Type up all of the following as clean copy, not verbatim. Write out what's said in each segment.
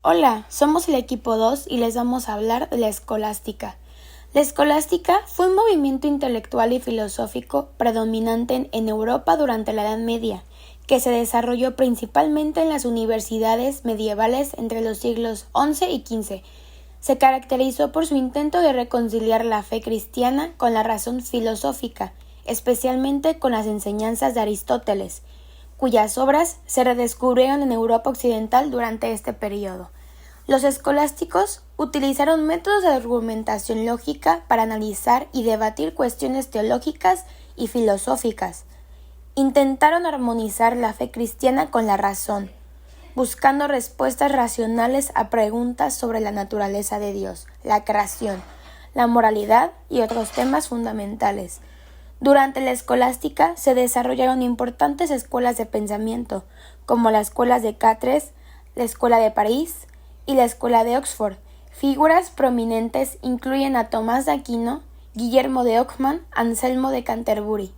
Hola, somos el equipo 2 y les vamos a hablar de la escolástica. La escolástica fue un movimiento intelectual y filosófico predominante en Europa durante la Edad Media, que se desarrolló principalmente en las universidades medievales entre los siglos XI y XV. Se caracterizó por su intento de reconciliar la fe cristiana con la razón filosófica, especialmente con las enseñanzas de Aristóteles, cuyas obras se redescubrieron en Europa occidental durante este periodo. Los escolásticos utilizaron métodos de argumentación lógica para analizar y debatir cuestiones teológicas y filosóficas. Intentaron armonizar la fe cristiana con la razón, buscando respuestas racionales a preguntas sobre la naturaleza de Dios, la creación, la moralidad y otros temas fundamentales. Durante la escolástica se desarrollaron importantes escuelas de pensamiento, como las escuelas de Chartres, la Escuela de París y la Escuela de Oxford. Figuras prominentes incluyen a Tomás de Aquino, Guillermo de Ockham, Anselmo de Canterbury.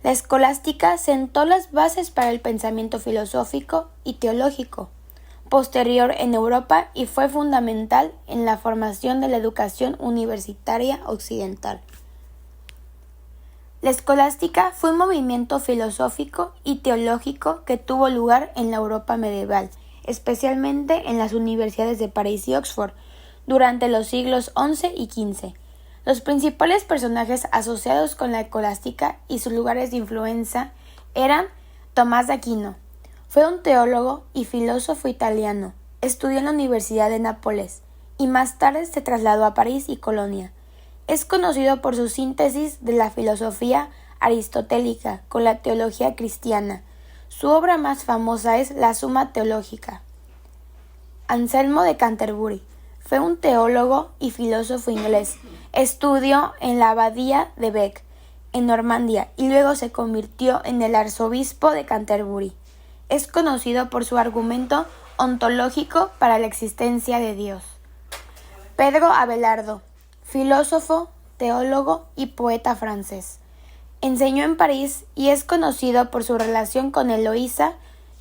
La escolástica sentó las bases para el pensamiento filosófico y teológico posterior en Europa y fue fundamental en la formación de la educación universitaria occidental. La escolástica fue un movimiento filosófico y teológico que tuvo lugar en la Europa medieval, especialmente en las universidades de París y Oxford, durante los siglos XI y XV. Los principales personajes asociados con la escolástica y sus lugares de influencia eran Tomás de Aquino. Fue un teólogo y filósofo italiano. Estudió en la Universidad de Nápoles y más tarde se trasladó a París y Colonia. Es conocido por su síntesis de la filosofía aristotélica con la teología cristiana. Su obra más famosa es la Suma Teológica. Anselmo de Canterbury fue un teólogo y filósofo inglés. Estudió en la abadía de Bec, en Normandía, y luego se convirtió en el arzobispo de Canterbury. Es conocido por su argumento ontológico para la existencia de Dios. Pedro Abelardo, filósofo, teólogo y poeta francés. Enseñó en París y es conocido por su relación con Eloísa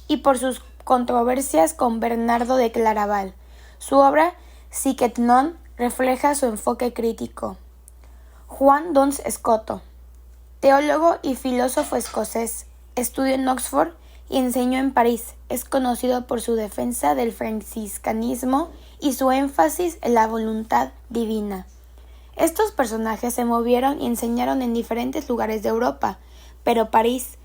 y por sus controversias con Bernardo de Claraval. Su obra Sic non refleja su enfoque crítico. Juan Duns Scoto, teólogo y filósofo escocés, estudió en Oxford y enseñó en París. Es conocido por su defensa del franciscanismo y su énfasis en la voluntad divina. Estos personajes se movieron y enseñaron en diferentes lugares de Europa, pero París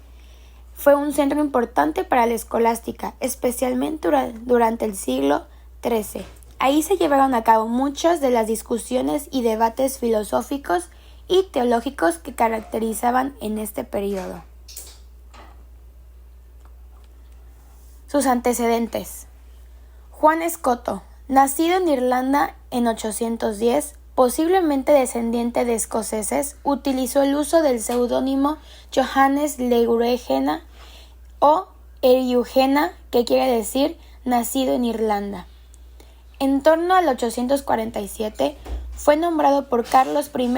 fue un centro importante para la escolástica, especialmente durante el siglo XIII. Ahí se llevaron a cabo muchas de las discusiones y debates filosóficos y teológicos que caracterizaban en este periodo. Sus antecedentes. Juan Scoto, nacido en Irlanda en 810, posiblemente descendiente de escoceses, utilizó el uso del seudónimo Johannes Leurgena o Eriugena, que quiere decir nacido en Irlanda. En torno al 847 fue nombrado por Carlos I,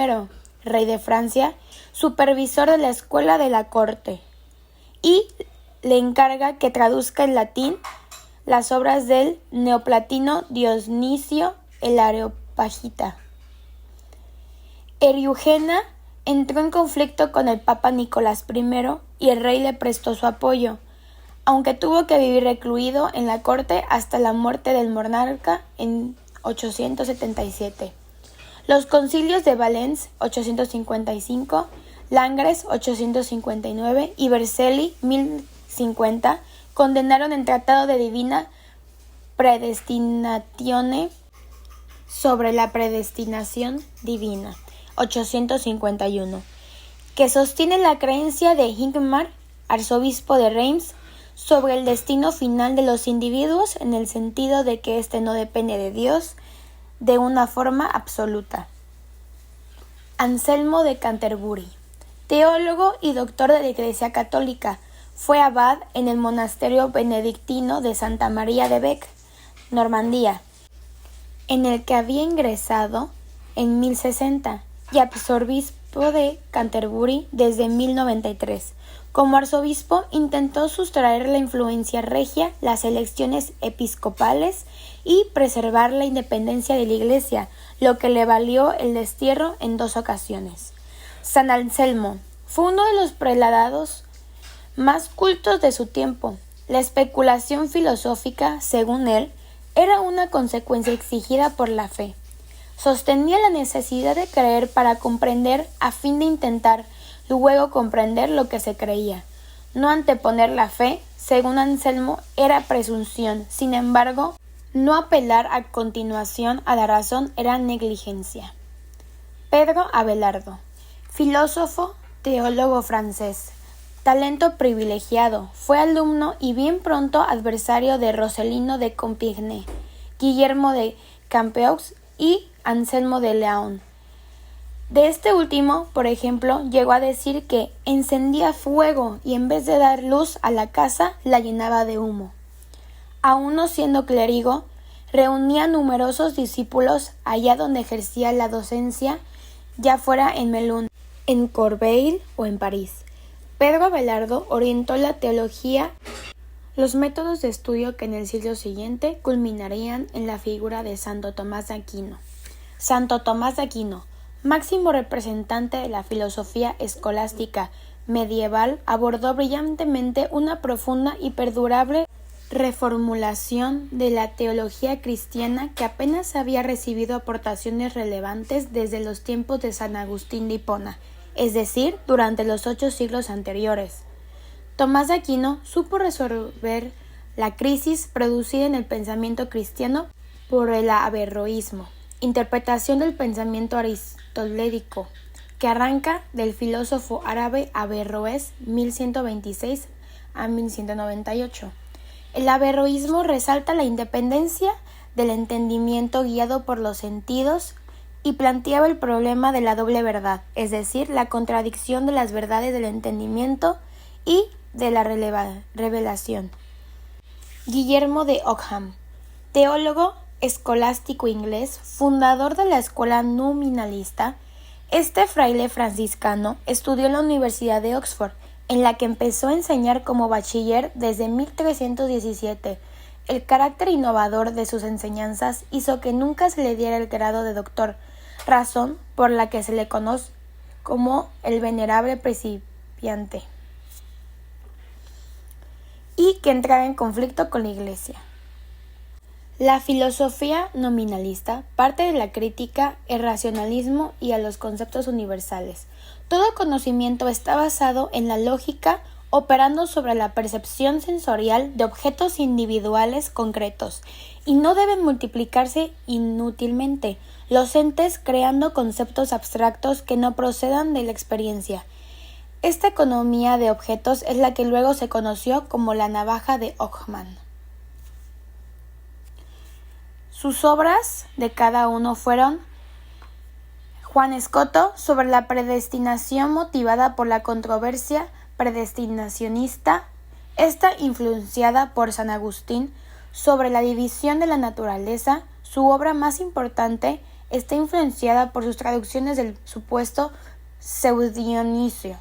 rey de Francia, supervisor de la escuela de la corte, y le encarga que traduzca en latín las obras del neoplatino Dionisio el Areopagita. Eriugena entró en conflicto con el Papa Nicolás I y el rey le prestó su apoyo, aunque tuvo que vivir recluido en la corte hasta la muerte del monarca en 877. Los concilios de Valence 855, Langres 859 y Vercelli 1050 condenaron el Tratado de Divina Predestinatione sobre la predestinación divina 851, que sostiene la creencia de Hincmar, arzobispo de Reims, sobre el destino final de los individuos en el sentido de que éste no depende de Dios de una forma absoluta. Anselmo de Canterbury, teólogo y doctor de la Iglesia Católica, fue abad en el monasterio benedictino de Santa María de Bec, Normandía, en el que había ingresado en 1060 y arzobispo de Canterbury desde 1093. Como arzobispo intentó sustraer la influencia regia, las elecciones episcopales y preservar la independencia de la Iglesia, lo que le valió el destierro en 2 ocasiones. San Anselmo fue uno de los prelados más cultos de su tiempo. La especulación filosófica, según él, era una consecuencia exigida por la fe. Sostenía la necesidad de creer para comprender a fin de intentar luego comprender lo que se creía. No anteponer la fe, según Anselmo, era presunción. Sin embargo, no apelar a continuación a la razón era negligencia. Pedro Abelardo, filósofo, teólogo francés. Talento privilegiado, fue alumno y bien pronto adversario de Roselino de Compiègne, Guillermo de Campeaux y Anselmo de León. De este último, por ejemplo, llegó a decir que encendía fuego y en vez de dar luz a la casa, la llenaba de humo. Aún no siendo clérigo, reunía numerosos discípulos allá donde ejercía la docencia, ya fuera en Melun, en Corbeil o en París. Pedro Abelardo orientó la teología, los métodos de estudio que en el siglo siguiente culminarían en la figura de Santo Tomás de Aquino. Santo Tomás de Aquino, máximo representante de la filosofía escolástica medieval, abordó brillantemente una profunda y perdurable reformulación de la teología cristiana que apenas había recibido aportaciones relevantes desde los tiempos de San Agustín de Hipona, es decir, durante los 8 siglos anteriores. Tomás de Aquino supo resolver la crisis producida en el pensamiento cristiano por el averroísmo, interpretación del pensamiento aristotélico, que arranca del filósofo árabe Averroés 1126 a 1198. El averroísmo resalta la independencia del entendimiento guiado por los sentidos y planteaba el problema de la doble verdad, es decir, la contradicción de las verdades del entendimiento y de la revelación. Guillermo de Ockham, teólogo escolástico inglés, fundador de la escuela nominalista, este fraile franciscano estudió en la Universidad de Oxford, en la que empezó a enseñar como bachiller desde 1317. El carácter innovador de sus enseñanzas hizo que nunca se le diera el grado de doctor, razón por la que se le conoce como el venerable principiante, y que entraba en conflicto con la Iglesia. La filosofía nominalista parte de la crítica al racionalismo y a los conceptos universales. Todo conocimiento está basado en la lógica, operando sobre la percepción sensorial de objetos individuales concretos, y no deben multiplicarse inútilmente los entes creando conceptos abstractos que no procedan de la experiencia. Esta economía de objetos es la que luego se conoció como la navaja de Occam. Sus obras de cada uno fueron: Juan Escoto, sobre la predestinación motivada por la controversia predestinacionista, esta influenciada por San Agustín, sobre la división de la naturaleza. Su obra más importante está influenciada por sus traducciones del supuesto Pseudodionisio.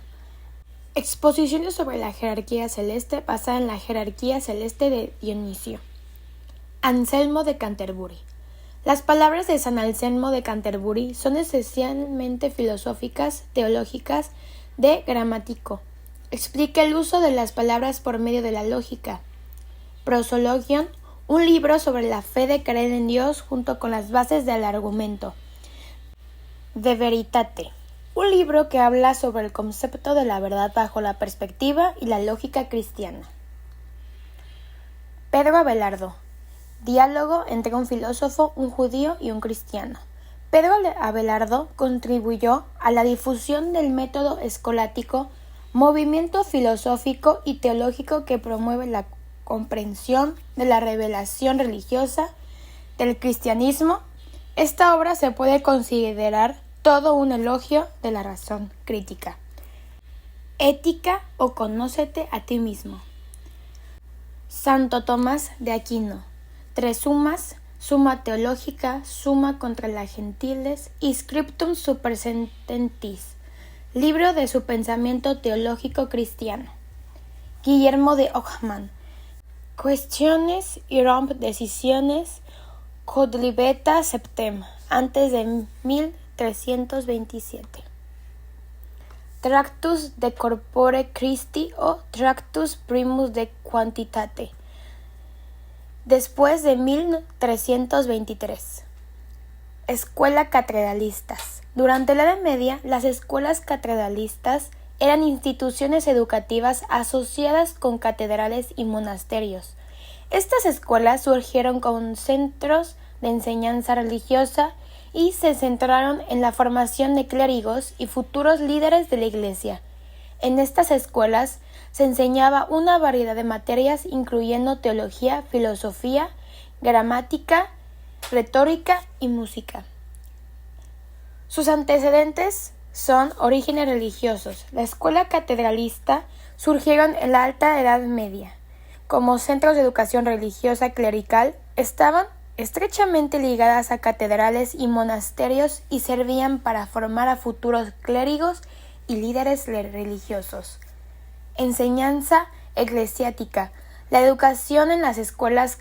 Exposiciones sobre la jerarquía celeste basada en la jerarquía celeste de Dionisio. Anselmo de Canterbury. Las palabras de San Anselmo de Canterbury son esencialmente filosóficas, teológicas, de gramático. Explica el uso de las palabras por medio de la lógica. Prosologion, un libro sobre la fe de creer en Dios junto con las bases del argumento. De Veritate, un libro que habla sobre el concepto de la verdad bajo la perspectiva y la lógica cristiana. Pedro Abelardo. Diálogo entre un filósofo, un judío y un cristiano. Pedro Abelardo contribuyó a la difusión del método escolástico, movimiento filosófico y teológico que promueve la comprensión de la revelación religiosa del cristianismo. Esta obra se puede considerar todo un elogio de la razón crítica. Ética o Conócete a ti mismo. Santo Tomás de Aquino. 3 sumas: Suma Teológica, Suma contra las Gentiles y Scriptum Super Sententis, libro de su pensamiento teológico cristiano. Guillermo de Ockham. Cuestiones Iromp Decisiones Codlibeta Septem, antes de 1327. Tractus de Corpore Christi o Tractus Primus de Quantitate, después de 1323. Escuela catedralistas. Durante la Edad Media, las escuelas catedralistas eran instituciones educativas asociadas con catedrales y monasterios. Estas escuelas surgieron como centros de enseñanza religiosa y se centraron en la formación de clérigos y futuros líderes de la Iglesia. En estas escuelas se enseñaba una variedad de materias incluyendo teología, filosofía, gramática, retórica y música. Sus antecedentes son orígenes religiosos. La escuela catedralista surgieron en la Alta Edad Media. Como centros de educación religiosa clerical, estaban estrechamente ligadas a catedrales y monasterios y servían para formar a futuros clérigos y líderes religiosos. Enseñanza eclesiástica. La educación en las escuelas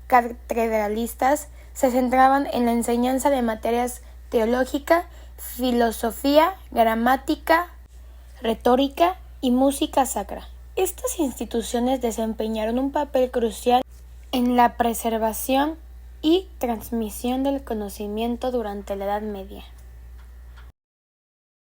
catedralistas se centraban en la enseñanza de materias teológica, filosofía, gramática, retórica y música sacra. Estas instituciones desempeñaron un papel crucial en la preservación y transmisión del conocimiento durante la Edad Media.